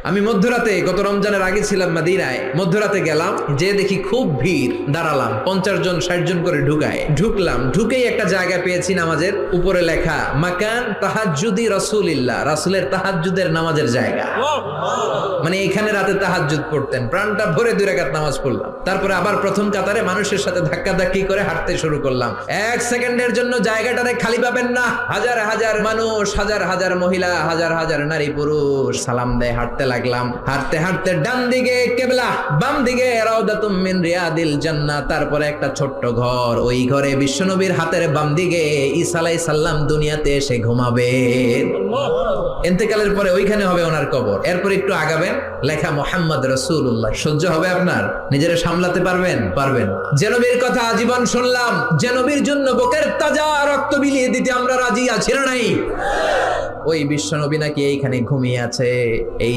আমি মধ্যরাতে গত রমজানের আগে ছিলাম মদিনায়, মধ্যরাতে গেলাম, যে দেখি খুব ভিড়, দাঁড়ালাম, 50 জন 60 জন করে ঢুকলাম, ঢুকেই একটা জায়গা পেয়েছি নামাজের, উপরে লেখা মাকান তাহাজ্জুদি রাসূলিল্লাহ, রাসূলের তাহাজ্জুদের নামাজের জায়গা। মানে এখানে রাতে তাহাজ্জুদ পড়তেন, প্রাণটা ভরে 2 রাকাত নামাজ পড়লাম। তারপরে আবার প্রথম কাতারে মানুষের সাথে ধাক্কাধাক্কি করে হাঁটতে শুরু করলাম। 1 সেকেন্ডের জন্য জায়গাটারে খালি পাবেন না। হাজার হাজার মানুষ, হাজার হাজার মহিলা, হাজার হাজার নারী পুরুষ সালাম দেয়। হাঁটতে লাগলাম, হাঁটতে হাঁটতে ডান দিকে কিবলা, বাম দিকে রাউদাতুম মিন রিয়াদিল জান্নাহ, তারপরে একটা ছোট্ট ঘর, ওই ঘরে বিশ্বনবীর হাতের বাম দিকে ঈসা আলাইহিস সালাম দুনিয়াতে এসে ঘুমাবেন। ইন্তেকালের পরে ওইখানে হবে ওনার কবর। এরপর একটু আগাবেন, লেখা মুহাম্মদ রাসূলুল্লাহ। সহ্য হবে আপনার? নিজেরা সামলাতে পারবেন? পারবেন। যে নবীর কথা আজীবন শুনলাম, যে নবীর জন্য বুকের তাজা রক্ত বিলিয়ে দিতে আমরা রাজি আছি না নাই? ওই বিশ্ব নবী নাকি এইখানে ঘুমিয়ে আছে। এই